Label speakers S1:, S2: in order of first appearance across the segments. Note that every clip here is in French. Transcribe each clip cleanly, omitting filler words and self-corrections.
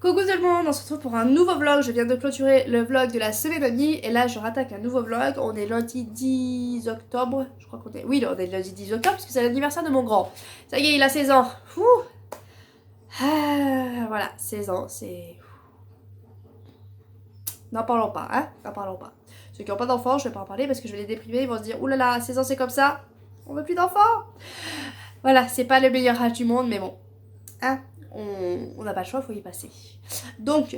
S1: Coucou tout le monde, on se retrouve pour un nouveau vlog. Je viens de clôturer le vlog de la semaine dernière et là je rattaque un nouveau vlog. On est lundi 10 octobre, je crois qu'on est... Oui, on est lundi 10 octobre parce que c'est l'anniversaire de mon grand. Ça y est, il a 16 ans. Voilà, 16 ans, c'est... N'en parlons pas, hein, n'en parlons pas. Ceux qui n'ont pas d'enfants, je vais pas en parler parce que je vais les déprimer. Ils vont se dire, oulala, 16 ans c'est comme ça, on veut plus d'enfants. Voilà, c'est pas le meilleur âge du monde, mais bon, hein, on n'a pas le choix, il faut y passer. Donc,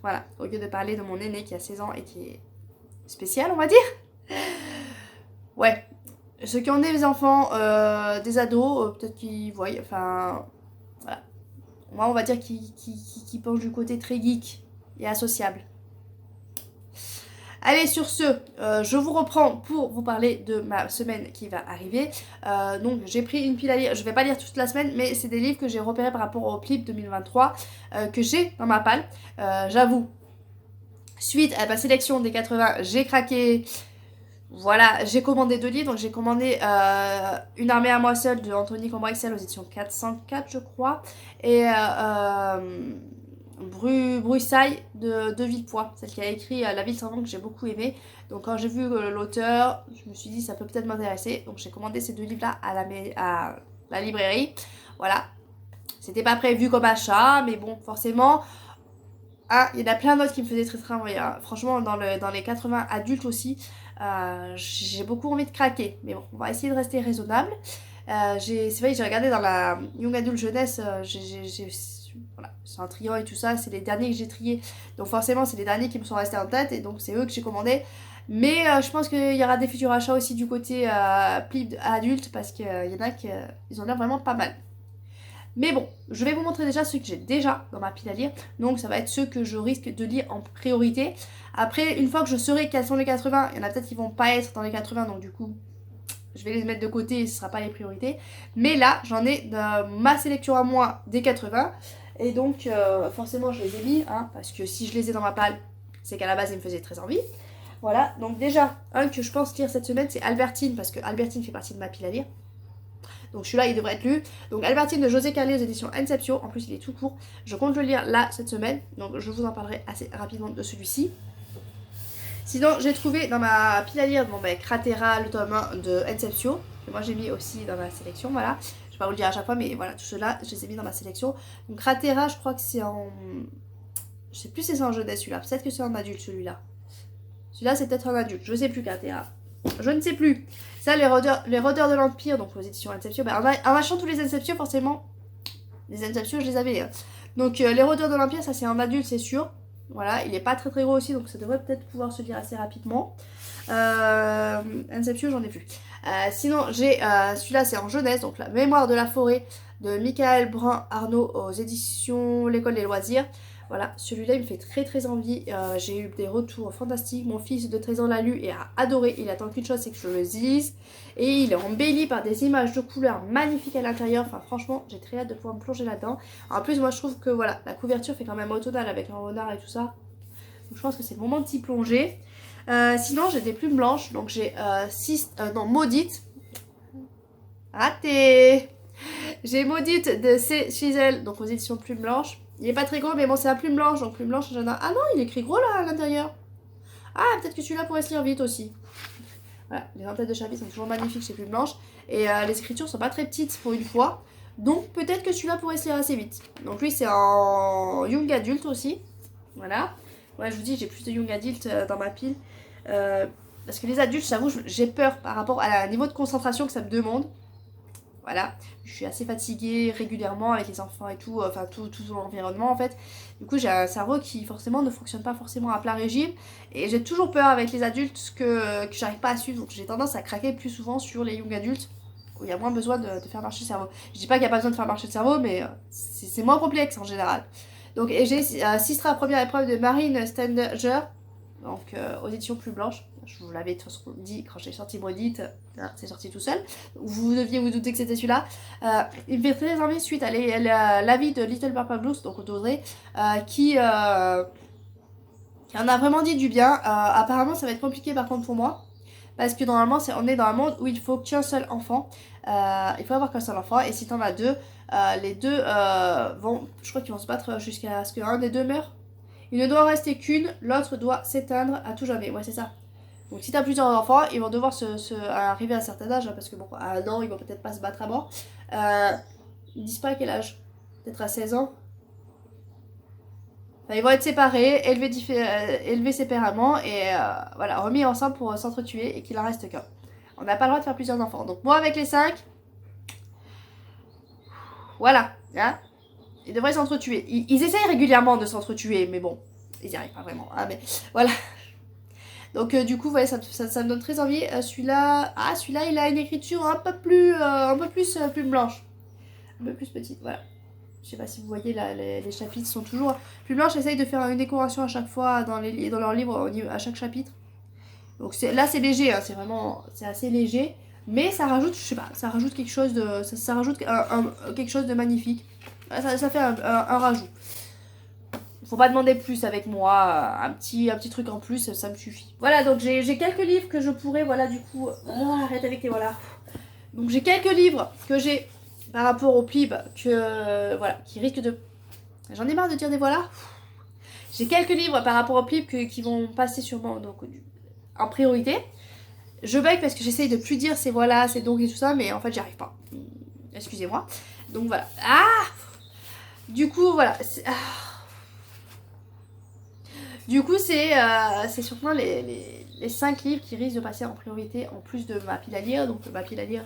S1: voilà, au lieu de parler de mon aîné qui a 16 ans et qui est spécial, on va dire. Ouais, ceux qui ont des enfants, des ados, peut-être qu'ils voient, enfin, voilà. Moi, on va dire qu'ils penchent du côté très geek et associable. Allez, sur ce, je vous reprends pour vous parler de ma semaine qui va arriver. Donc, j'ai pris une pile à lire. Je vais pas lire toute la semaine, mais c'est des livres que j'ai repérés par rapport au clip 2023 que j'ai dans ma palle. J'avoue, suite à ma sélection des 80, j'ai craqué. Voilà, j'ai commandé 2 livres. Donc, j'ai commandé Une armée à moi seule de Anthony Combrexel aux éditions 404, je crois. Et Bruxailles de Villepoix, celle qui a écrit La ville sans vent que j'ai beaucoup aimé. Donc quand j'ai vu l'auteur, je me suis dit ça peut peut-être m'intéresser. Donc j'ai commandé ces 2 livres-là à la librairie. Voilà. C'était pas prévu comme achat, mais bon, forcément, il y en a plein d'autres qui me faisaient très très envie. Franchement, dans les 80 adultes aussi, j'ai beaucoup envie de craquer. Mais bon, on va essayer de rester raisonnable. C'est vrai que j'ai regardé dans la Young Adult Jeunesse, voilà, c'est un triant et tout ça, c'est les derniers que j'ai triés. Donc forcément, c'est les derniers qui me sont restés en tête et donc c'est eux que j'ai commandé. Mais je pense qu'il y aura des futurs achats aussi du côté pli adulte parce qu'il y en a qui ils ont l'air vraiment pas mal. Mais bon, je vais vous montrer déjà ceux que j'ai déjà dans ma pile à lire. Donc ça va être ceux que je risque de lire en priorité. Après, une fois que je saurai quels sont les 80, il y en a peut-être qui vont pas être dans les 80, donc du coup, je vais les mettre de côté et ce sera pas les priorités. Mais là, j'en ai de ma sélection à moi des 80. Et donc, forcément, je les ai mis, hein, parce que si je les ai dans ma palle, c'est qu'à la base, ils me faisaient très envie. Voilà, donc déjà, un que je pense lire cette semaine, c'est Albertine, parce que Albertine fait partie de ma pile à lire. Donc celui-là, il devrait être lu. Donc Albertine de José Carlier aux éditions Inceptio. En plus, il est tout court. Je compte le lire là, cette semaine. Donc je vous en parlerai assez rapidement de celui-ci. Sinon, j'ai trouvé dans ma pile à lire, Cratera, le tome 1 de Inceptio. Que moi, j'ai mis aussi dans ma sélection, voilà. Je vais pas vous le dire à chaque fois, mais voilà, tout cela, je les ai mis dans ma sélection. Donc Cratera, je crois que c'est en... Je sais plus si c'est en jeunesse celui-là. Peut-être que c'est en adulte celui-là. Celui-là, c'est peut-être en adulte. Je sais plus, Cratera. Je ne sais plus. Ça, les rôdeurs de l'Empire, donc aux éditions Inceptio. En achetant tous les Inceptio, forcément, les Inceptio, je les avais. Hein. Donc, les rôdeurs de l'Empire, ça c'est en adulte, c'est sûr. Voilà, il est pas très très gros aussi, donc ça devrait peut-être pouvoir se lire assez rapidement. Inceptio, j'en ai plus. Sinon, j'ai celui-là, c'est en jeunesse, donc La mémoire de la forêt de Michael Brun-Arnaud aux éditions L'École des loisirs. Voilà, celui-là il me fait très très envie. J'ai eu des retours fantastiques. Mon fils de 13 ans l'a lu et a adoré. Il attend qu'une chose, c'est que je le lise. Et il est embelli par des images de couleurs magnifiques à l'intérieur. Enfin, franchement, j'ai très hâte de pouvoir me plonger là-dedans. En plus, moi je trouve que voilà, la couverture fait quand même automnale avec un renard et tout ça. Donc je pense que c'est le moment de s'y plonger. Sinon, j'ai des plumes blanches. Donc j'ai Maudite. Raté. J'ai Maudite de C. Chisel, donc aux éditions Plume Blanche. Il est pas très gros, mais bon, c'est un plume blanche, donc plume blanche, j'en ai. Ah non, il est écrit gros là à l'intérieur. Ah, peut-être que celui-là pourrait se lire vite aussi. Voilà, les entêtes de chapitre sont toujours magnifiques chez Plume Blanche. Et les écritures sont pas très petites pour une fois. Donc peut-être que celui-là pourrait se lire assez vite. Donc lui, c'est en Young Adult aussi. Voilà. Ouais, je vous dis, j'ai plus de Young Adult dans ma pile. Parce que les adultes, j'avoue, j'ai peur par rapport à niveau de concentration que ça me demande. Voilà, je suis assez fatiguée régulièrement avec les enfants et tout, enfin tout l'environnement en fait. Du coup, j'ai un cerveau qui forcément ne fonctionne pas forcément à plein régime. Et j'ai toujours peur avec les adultes que j'arrive pas à suivre. Donc j'ai tendance à craquer plus souvent sur les young adultes où il y a moins besoin de faire marcher le cerveau. Je dis pas qu'il n'y a pas besoin de faire marcher le cerveau, mais c'est moins complexe en général. Donc et j'ai Sistra première épreuve de Marine Stanger, donc aux éditions Plus Blanches. Je vous l'avais de toute façon dit quand j'ai sorti Maudite, c'est sorti tout seul. Vous deviez vous douter que c'était celui-là. Il me fait très envie suite à l'avis de Little Purple Blues, donc d'Audrey, qui en a vraiment dit du bien. Apparemment, ça va être compliqué par contre pour moi. parce que normalement on est dans un monde où il faut qu'un seul enfant, il faut avoir qu'un seul enfant, et si t'en as deux, les deux vont, je crois qu'ils vont se battre jusqu'à ce qu'un des deux meure. Il ne doit en rester qu'une, l'autre doit s'éteindre à tout jamais, ouais c'est ça. Donc si t'as plusieurs enfants, ils vont devoir arriver à un certain âge, hein, parce que bon, à un an, ils vont peut-être pas se battre à mort. Ils disent pas à quel âge, peut-être à 16 ans. Enfin, ils vont être séparés, élevés séparément et voilà, remis ensemble pour s'entretuer et qu'il en reste qu'un. On n'a pas le droit de faire plusieurs enfants. Donc moi avec les 5, voilà, hein, ils devraient s'entretuer. Ils essayent régulièrement de s'entretuer, mais bon, ils n'y arrivent pas vraiment. Hein, mais voilà. Donc du coup, ouais, ça me donne très envie. Celui-là, il a une écriture un peu plus blanche. Un peu plus petite, voilà. Je sais pas si vous voyez là, les chapitres sont toujours plus blancs. J'essaye de faire une décoration à chaque fois dans leurs livres, à chaque chapitre. Donc là c'est léger, hein, c'est assez léger. Mais ça rajoute, je sais pas, ça rajoute quelque chose de, ça rajoute quelque chose de magnifique. Ça fait un rajout. Faut pas demander plus avec moi, un petit truc en plus, ça me suffit. Voilà, donc j'ai quelques livres que je pourrais, voilà, du coup, arrête avec les voilà. Donc j'ai quelques livres que j'ai par rapport au PLIB voilà, qui risquent de... J'en ai marre de dire des voilà. J'ai quelques livres par rapport au PLIB qui vont passer sûrement donc, en priorité. Je bug parce que j'essaye de plus dire c'est voilà, c'est donc et tout ça, mais en fait j'y arrive pas. Excusez-moi. Donc voilà. Du coup, voilà. Du coup, c'est sûrement les 5 livres qui risquent de passer en priorité en plus de ma pile à lire. Donc ma pile à lire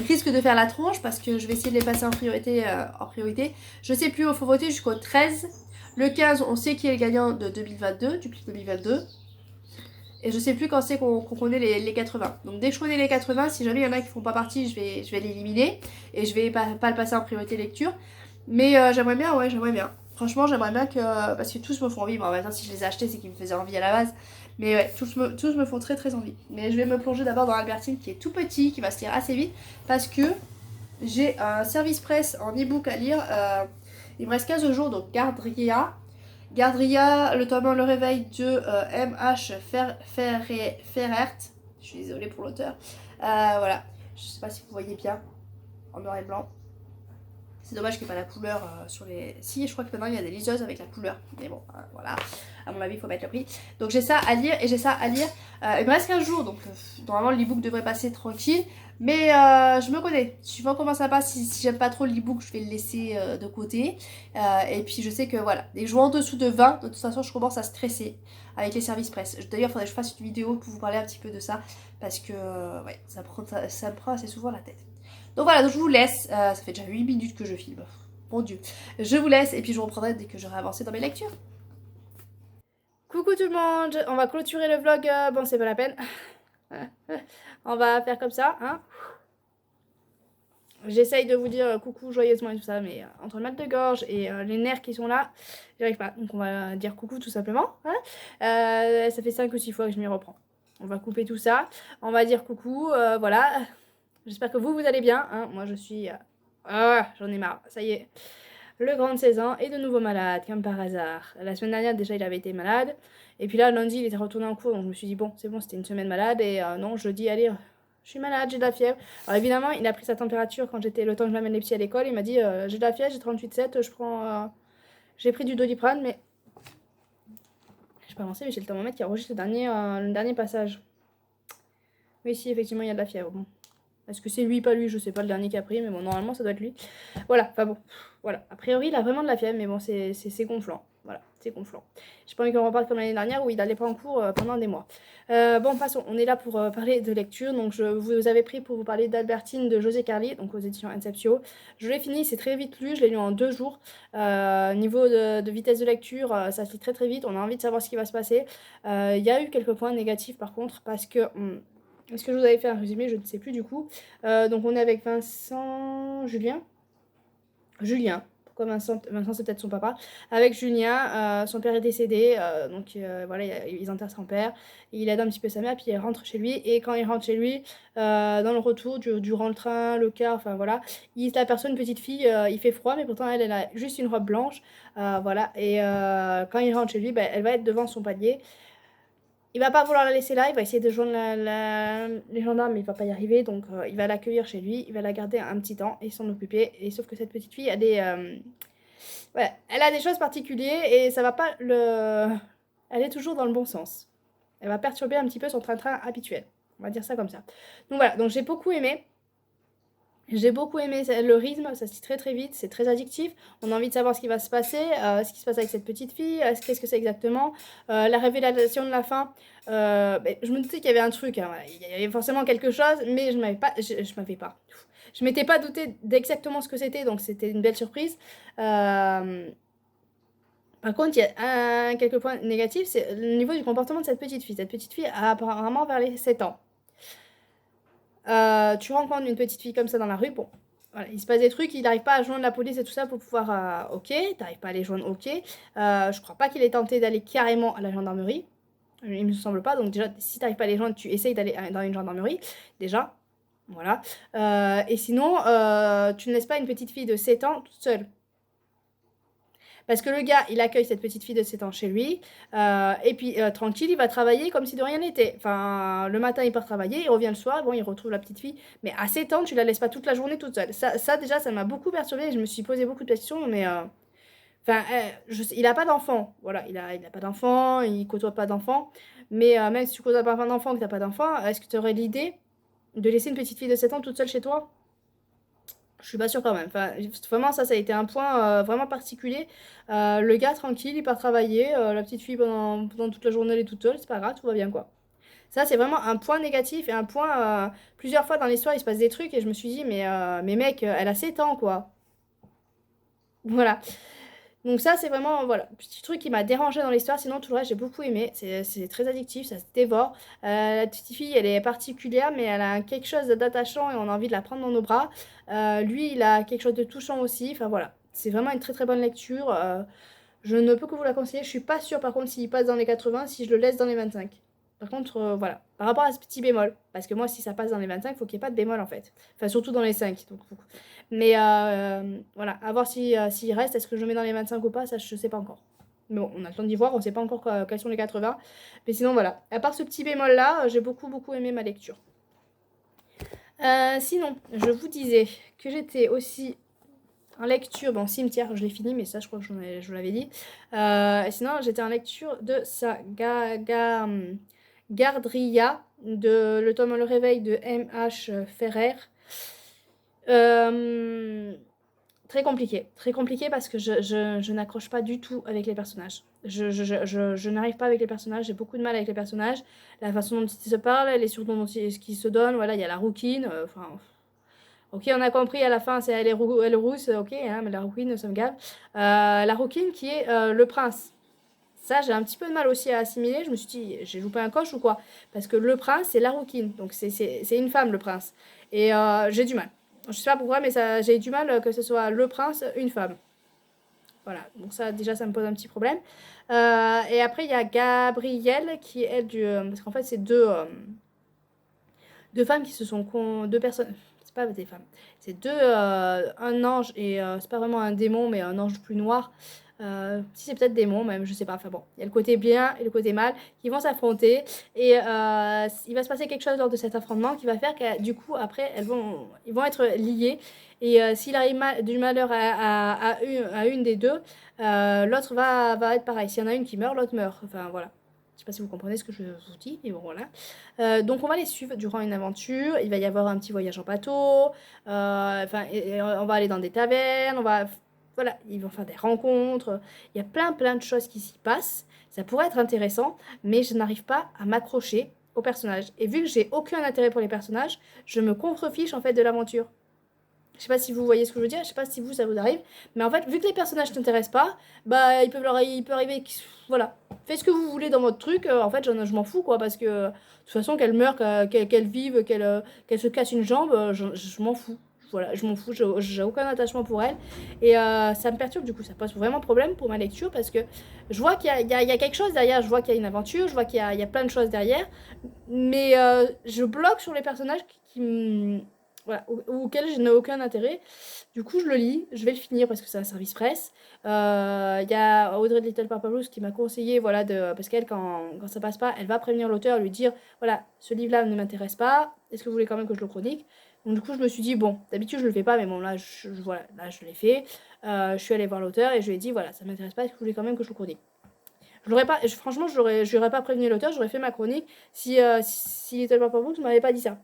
S1: risque de faire la tronche parce que je vais essayer de les passer en priorité. Je sais plus, il faut voter jusqu'au 13. Le 15, on sait qui est le gagnant de 2022, du PLIB 2022. Et je sais plus quand c'est qu'on connaît les 80. Donc dès que je connais les 80, si jamais il y en a qui font pas partie, je vais l'éliminer. Et je vais pas le passer en priorité lecture. Mais j'aimerais bien, ouais, j'aimerais bien. Franchement, j'aimerais bien que... Parce que tous me font envie. Bon, maintenant, si je les ai achetés, c'est qu'ils me faisaient envie à la base. Mais ouais, tous me font très très envie. Mais je vais me plonger d'abord dans Albertine qui est tout petit, qui va se lire assez vite. Parce que j'ai un service presse en e-book à lire. Il me reste 15 jours, donc Gardria. Gardria, le tome 1, Le Réveil de M.H. Ferrert. Je suis désolée pour l'auteur. Voilà. Je sais pas si vous voyez bien. En noir et blanc. C'est dommage qu'il n'y ait pas la couleur sur les... Si, je crois que maintenant il y a des liseuses avec la couleur. Mais bon, voilà. À mon avis, il faut mettre le prix. Donc j'ai ça à lire et j'ai ça à lire. Il me reste 15 jours, donc normalement l'e-book devrait passer tranquille. Mais je me connais. Suivant comment ça passe, si j'aime pas trop l'e-book, je vais le laisser de côté. Et puis je sais que voilà, dès que je vois en dessous de 20, de toute façon je commence à stresser avec les services presse. D'ailleurs, il faudrait que je fasse une vidéo pour vous parler un petit peu de ça. Parce que ouais, ça me prend assez souvent la tête. Donc voilà, donc je vous laisse. Ça fait déjà 8 minutes que je filme. Mon Dieu. Je vous laisse et puis je reprendrai dès que j'aurai avancé dans mes lectures. Coucou tout le monde. On va clôturer le vlog. Bon, c'est pas la peine. On va faire comme ça, hein. J'essaye de vous dire coucou joyeusement et tout ça, mais entre le mal de gorge et les nerfs qui sont là, j'y arrive pas. Donc on va dire coucou tout simplement. Hein. Ça fait 5 ou 6 fois que je m'y reprends. On va couper tout ça. On va dire coucou, voilà. J'espère que vous allez bien. Hein. Moi je suis... j'en ai marre, ça y est. Le grand de 16 ans est de nouveau malade, comme par hasard. La semaine dernière déjà il avait été malade. Et puis là lundi il était retourné en cours, donc je me suis dit bon c'est bon, c'était une semaine malade. Et non, jeudi allez... Je suis malade, j'ai de la fièvre. Alors évidemment, il a pris sa température quand j'étais le temps que je l'amène les petits à l'école. Il m'a dit j'ai de la fièvre, j'ai 38,7, j'ai pris du Doliprane, mais je pas avancé, mais j'ai le thermomètre qui enregistre le dernier passage. Oui, si, effectivement, il y a de la fièvre. Bon. Est-ce que c'est lui, pas lui? Je sais pas le dernier qui a pris, mais bon, normalement, ça doit être lui. Voilà, enfin bon, voilà. A priori, il a vraiment de la fièvre, mais bon, c'est gonflant. Voilà, c'est gonflant. J'ai pas envie qu'on reparte comme l'année dernière où il n'allait pas en cours pendant des mois. Bon, passons. On est là pour parler de lecture. Donc, je vous avais pris pour vous parler d'Albertine de José Carli, donc aux éditions Inceptio. Je l'ai fini, c'est très vite lu. Je l'ai lu en 2 jours. Niveau de vitesse de lecture, ça se lit très très vite. On a envie de savoir ce qui va se passer. Il y a eu quelques points négatifs par contre, parce que... Est-ce que je vous avais fait un résumé? Je ne sais plus du coup. Donc on est avec Vincent... Julien. Pourquoi Vincent? Vincent c'est peut-être son papa. Avec Julien, son père est décédé. Donc voilà, ils enterrent son père. Il aide un petit peu sa mère, puis il rentre chez lui. Et quand il rentre chez lui, dans le retour, durant le train, le car, enfin voilà, il aperçoit une petite fille. Il fait froid, mais pourtant elle a juste une robe blanche. Voilà. Et quand il rentre chez lui, elle va être devant son palier. il va pas vouloir la laisser là, il va essayer de joindre les gendarmes, mais il va pas y arriver, donc il va l'accueillir chez lui, il va la garder un petit temps et s'en occuper. Et sauf que cette petite fille, ouais, elle a des choses particulières et ça va pas le... Elle est toujours dans le bon sens. Elle va perturber un petit peu son train-train habituel. On va dire ça comme ça. Donc voilà, donc j'ai beaucoup aimé. J'ai beaucoup aimé le rythme, ça se dit très très vite, c'est très addictif. On a envie de savoir ce qui va se passer, ce qui se passe avec cette petite fille, qu'est-ce que c'est exactement. La révélation de la fin, je me doutais qu'il y avait un truc, hein, voilà. Il y avait forcément quelque chose, mais je m'étais pas douté d'exactement ce que c'était, donc c'était une belle surprise. Par contre, il y a quelques points négatifs, c'est le niveau du comportement de cette petite fille. Cette petite fille a apparemment vers les 7 ans. Tu rencontres une petite fille comme ça dans la rue, bon, voilà, il se passe des trucs, il n'arrive pas à joindre la police et tout ça pour pouvoir... ok, t'arrives pas à les joindre, ok. Je crois pas qu'il ait tenté d'aller carrément à la gendarmerie. Il me semble pas, donc déjà, si t'arrives pas à les joindre, tu essayes d'aller dans une gendarmerie, déjà. Voilà. Et sinon, tu ne laisses pas une petite fille de 7 ans toute seule. Parce que le gars, il accueille cette petite fille de 7 ans chez lui. Et puis, tranquille, il va travailler comme si de rien n'était. Enfin, le matin, il part travailler, il revient le soir, bon, il retrouve la petite fille. Mais à 7 ans, tu la laisses pas toute la journée toute seule. Ça déjà, ça m'a beaucoup perturbée. Je me suis posé beaucoup de questions, mais... Enfin, il a pas d'enfant. Voilà, il a pas d'enfant, il côtoie pas d'enfant. Mais même si tu côtoies pas d'enfant, que t'as pas d'enfant, est-ce que tu aurais l'idée de laisser une petite fille de 7 ans toute seule chez toi? Je suis pas sûre quand même. Enfin, vraiment, ça a été un point vraiment particulier. Le gars, tranquille, il part travailler. La petite fille, pendant toute la journée, elle est toute seule. C'est pas grave, tout va bien, quoi. Ça, c'est vraiment un point négatif et un point... plusieurs fois dans l'histoire, il se passe des trucs et je me suis dit, mais mec, elle a 7 ans, quoi. Voilà. Donc ça, c'est vraiment, voilà, petit truc qui m'a dérangé dans l'histoire. Sinon, tout le reste, j'ai beaucoup aimé. C'est très addictif, ça se dévore. La petite fille, elle est particulière, mais elle a quelque chose d'attachant et on a envie de la prendre dans nos bras. Lui, il a quelque chose de touchant aussi. Enfin voilà, c'est vraiment une très très bonne lecture. Je ne peux que vous la conseiller. Je suis pas sûre, par contre, s'il passe dans les 80, si je le laisse dans les 25. Par contre, voilà, par rapport à ce petit bémol, parce que moi, si ça passe dans les 25, il faut qu'il n'y ait pas de bémol en fait. Enfin, surtout dans les 5. Donc, mais voilà, à voir s'il reste. Est-ce que je le mets dans les 25 ou pas? Ça, je sais pas encore. Mais bon, on a le temps d'y voir. On sait pas encore quels sont les 80. Mais sinon, voilà. À part ce petit bémol-là, j'ai beaucoup, beaucoup aimé ma lecture. Sinon, je vous disais que j'étais aussi en lecture, bon, Cimetière, je l'ai fini, mais ça, je crois que je vous l'avais dit. Et sinon, j'étais en lecture de Gardria, de Le tome Le Réveil de M.H. Ferrer. Très compliqué parce que je n'accroche pas du tout avec les personnages. Je n'arrive pas avec les personnages, j'ai beaucoup de mal avec les personnages. La façon dont ils se parlent, les surnoms dont ils se donnent, voilà, il y a la rouquine, enfin... ok, on a compris à la fin, c'est elle est rousse, ok, hein, mais la rouquine, ça me gave. La rouquine qui est le prince. Ça, j'ai un petit peu de mal aussi à assimiler. Je me suis dit, j'ai loupé un coche ou quoi? Parce que le prince, c'est la rouquine. Donc, c'est une femme, le prince. Et j'ai du mal. Je sais pas pourquoi, mais j'ai du mal que ce soit le prince, une femme. Voilà. Donc, ça, déjà, ça me pose un petit problème. Et après, il y a Gabrielle, qui est elle parce qu'en fait, c'est deux femmes qui se sont... deux personnes... C'est pas des femmes. C'est un ange et c'est pas vraiment un démon, mais un ange plus noir. Si c'est peut-être démon même, je sais pas. Enfin bon, il y a le côté bien et le côté mal qui vont s'affronter et il va se passer quelque chose lors de cet affrontement qui va faire que du coup après ils vont être liés et s'il arrive du malheur à une des deux, l'autre va être pareil. S'il y en a une qui meurt, l'autre meurt. Enfin voilà. Je sais pas si vous comprenez ce que je vous dis, mais bon voilà. Donc on va les suivre durant une aventure. Il va y avoir un petit voyage en bateau. Enfin, on va aller dans des tavernes. Voilà, ils vont faire des rencontres. Il y a plein de choses qui s'y passent. Ça pourrait être intéressant, mais je n'arrive pas à m'accrocher aux personnages. Et vu que j'ai aucun intérêt pour les personnages, je me contrefiche en fait de l'aventure. Je sais pas si vous voyez ce que je veux dire, je sais pas si ça vous arrive, mais en fait, vu que les personnages t'intéressent pas, bah il peut arriver, voilà, faites ce que vous voulez dans votre truc, en fait je m'en fous quoi, parce que de toute façon qu'elle meure, qu'elle vive, qu'elle se casse une jambe, je m'en fous. Voilà, je m'en fous, j'ai aucun attachement pour elle. Et ça me perturbe, du coup, ça pose vraiment problème pour ma lecture parce que je vois qu'il y a quelque chose derrière, je vois qu'il y a une aventure, je vois qu'il y a plein de choses derrière, mais je bloque sur les personnages voilà, auquel je n'ai aucun intérêt. Du coup, je le lis, je vais le finir parce que c'est un service presse. Il y a Audrey de Little Purple Blues qui m'a conseillé, voilà, parce qu'elle, quand ça passe pas, elle va prévenir l'auteur, lui dire, voilà, ce livre-là ne m'intéresse pas, est-ce que vous voulez quand même que je le chronique? Donc du coup, je me suis dit, bon, d'habitude, je le fais pas, mais bon, là, voilà, là, je l'ai fait. Je suis allée voir l'auteur et je lui ai dit, voilà, ça m'intéresse pas, est-ce que vous voulez quand même que je le chronique? Je l'aurais pas, franchement, je n'aurais pas prévenu l'auteur, j'aurais fait ma chronique si Little Purple Blues ne m'avait pas dit ça.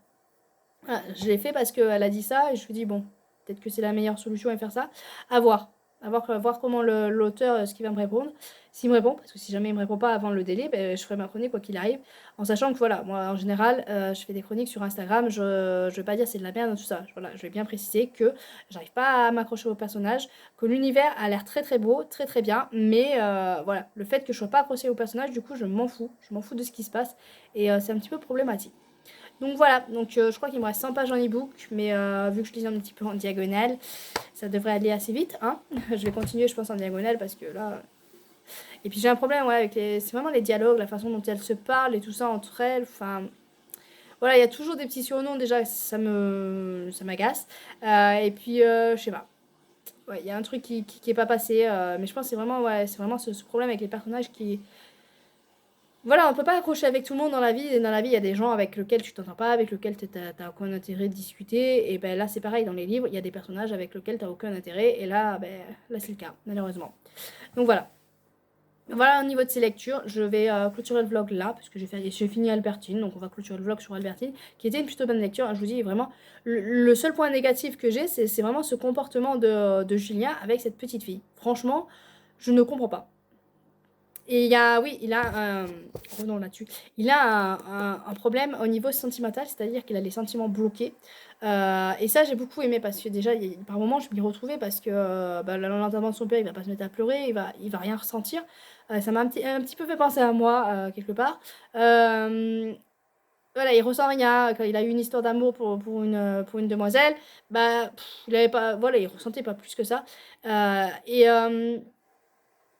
S1: Ah, je l'ai fait parce qu'elle a dit ça et je me suis dit, bon, peut-être que c'est la meilleure solution à faire ça. À voir. À voir comment l'auteur, ce qu'il va me répondre. S'il me répond, parce que si jamais il me répond pas avant le délai, ben, je ferai ma chronique quoi qu'il arrive. En sachant que voilà, moi en général, je fais des chroniques sur Instagram. Je vais pas dire c'est de la merde, tout ça. Voilà, je vais bien préciser que j'arrive pas à m'accrocher au personnage, que l'univers a l'air très très beau, très très bien. Mais voilà, le fait que je sois pas accrochée au personnage, du coup, je m'en fous. Je m'en fous de ce qui se passe. Et c'est un petit peu problématique. Donc voilà, donc je crois qu'il me reste 100 pages en e-book, mais vu que je lis un petit peu en diagonale, ça devrait aller assez vite. Hein. Je vais continuer, je pense, en diagonale parce que là. Et puis j'ai un problème ouais, avec les. C'est vraiment les dialogues, la façon dont elles se parlent et tout ça entre elles. Enfin. Voilà, il y a toujours des petits surnoms, déjà, ça m'agace. Et puis, je sais pas. Ouais, il y a un truc qui est pas passé, mais je pense que c'est vraiment ce problème avec les personnages qui. Voilà, on peut pas accrocher avec tout le monde dans la vie. Et dans la vie, il y a des gens avec lesquels tu t'entends pas, avec lesquels t'as aucun intérêt de discuter. Et ben là, c'est pareil, dans les livres, il y a des personnages avec lesquels t'as aucun intérêt. Et là, ben, là c'est le cas, malheureusement. Donc voilà. Voilà au niveau de ces lectures. Je vais clôturer le vlog là, parce que j'ai fini Albertine. Donc on va clôturer le vlog sur Albertine, qui était une plutôt bonne lecture. Je vous dis vraiment, le seul point négatif que j'ai, c'est vraiment ce comportement de Julien avec cette petite fille. Franchement, je ne comprends pas. Et oui, il a revenons là-dessus. Il a un problème au niveau sentimental, c'est-à-dire qu'il a les sentiments bloqués. Et ça, j'ai beaucoup aimé parce que déjà, par moments, je m'y retrouvais parce que bah, l'enterrement de son père, il va pas se mettre à pleurer, il va rien ressentir. Ça m'a un petit peu fait penser à moi, quelque part. Euh, voilà, il ressent rien. Quand il a eu une histoire d'amour pour une demoiselle, bah, il avait pas, voilà, il ressentait pas plus que ça. Et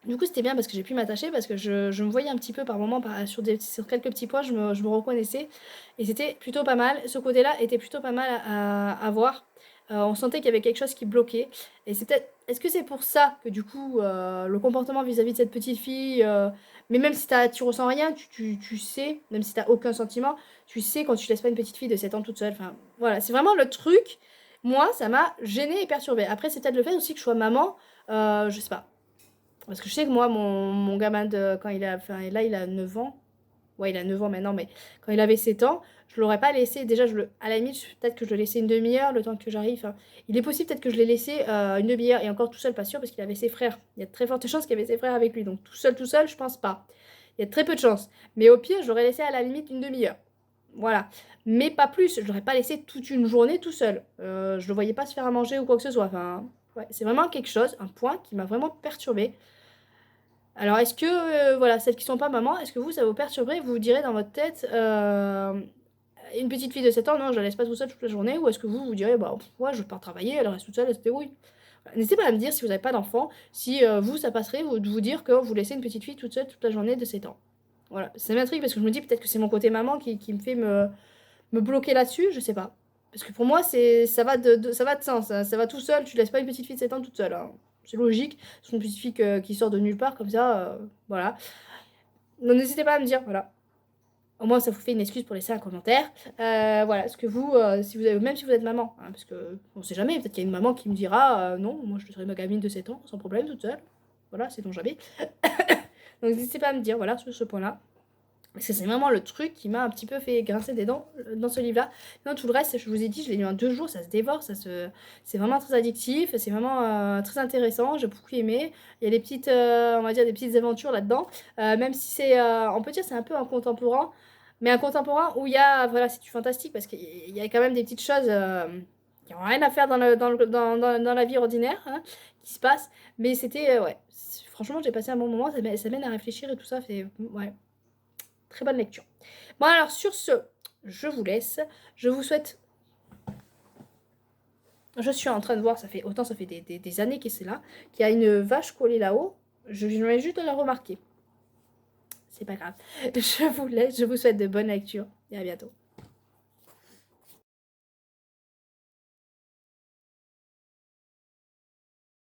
S1: du coup, c'était bien parce que j'ai pu m'attacher, parce que je me voyais un petit peu par moment, sur quelques petits points, je me reconnaissais. Et c'était plutôt pas mal. Ce côté-là était plutôt pas mal à voir. On sentait qu'il y avait quelque chose qui bloquait. Et c'est peut-être. Est-ce que c'est pour ça que du coup, le comportement vis-à-vis de cette petite fille, mais même si tu ressens rien, tu sais, même si t'as aucun sentiment, tu sais quand tu laisses pas une petite fille de 7 ans toute seule. Enfin, voilà, c'est vraiment le truc. Moi, ça m'a gênée et perturbée. Après, c'est peut-être le fait aussi que je sois maman. Je sais pas. Parce que je sais que moi, mon gamin quand il a. Enfin, là, il a 9 ans. Ouais, il a 9 ans maintenant, mais quand il avait 7 ans, je l'aurais pas laissé. Déjà, à la limite, peut-être que je le laissais une demi-heure, le temps que j'arrive. Enfin, il est possible peut-être que je l'ai laissé une demi-heure et encore tout seul, pas sûr, parce qu'il avait ses frères. Il y a de très fortes chances qu'il avait ses frères avec lui. Donc tout seul, je pense pas. Il y a très peu de chances. Mais au pire, je l'aurais laissé à la limite une demi-heure. Voilà. Mais pas plus. Je l'aurais pas laissé toute une journée tout seul. Je le voyais pas se faire à manger ou quoi que ce soit. Enfin, ouais, c'est vraiment quelque chose, un point qui m'a vraiment perturbée. Alors, est-ce que, voilà, celles qui sont pas mamans, est-ce que vous, ça vous perturberait, vous direz dans votre tête, une petite fille de 7 ans, non, je la laisse pas toute seule toute la journée, ou est-ce que vous direz, bah, ouais, je pars travailler, elle reste toute seule, elle se débrouille. Voilà. N'hésitez pas à me dire si vous n'avez pas d'enfant, si vous, ça passerait de vous dire que vous laissez une petite fille toute seule toute la journée de 7 ans. Voilà, ça m'intrigue parce que je me dis peut-être que c'est mon côté maman qui me fait me bloquer là-dessus, je sais pas. Parce que pour moi, ça va ça va de sens, hein. Ça va tout seul, tu laisses pas une petite fille de 7 ans toute seule, hein. C'est logique, c'est une petite fille qui sort de nulle part comme ça, voilà. Donc n'hésitez pas à me dire, voilà. Au moins, ça vous fait une excuse pour laisser un commentaire. Voilà, ce que vous, si vous avez, même si vous êtes maman, hein, parce que on sait jamais, peut-être qu'il y a une maman qui me dira non, moi je laisserai ma gamine de 7 ans sans problème toute seule. Voilà, c'est donc jamais. Donc n'hésitez pas à me dire, voilà, sur ce point-là. Parce que c'est vraiment le truc qui m'a un petit peu fait grincer des dents dans ce livre-là. Non, tout le reste, je vous ai dit, je l'ai lu en 2 jours, ça se dévore, c'est vraiment très addictif, c'est vraiment très intéressant, j'ai beaucoup aimé. Il y a des petites, on va dire, des petites aventures là-dedans, même si on peut dire c'est un peu un contemporain, mais un contemporain où il y a, voilà, c'est du fantastique, parce qu'il y a quand même des petites choses qui n'ont rien à faire dans la vie ordinaire, hein, qui se passent, mais c'était, ouais, franchement, j'ai passé un bon moment, ça mène à réfléchir et tout ça, ouais. Très bonne lecture. Bon alors sur ce, je vous laisse. Je vous souhaite... Je suis en train de voir, ça fait des années que c'est là, qu'il y a une vache collée là-haut. Je viens juste de la remarquer. C'est pas grave. Je vous laisse, je vous souhaite de bonnes lectures et à bientôt.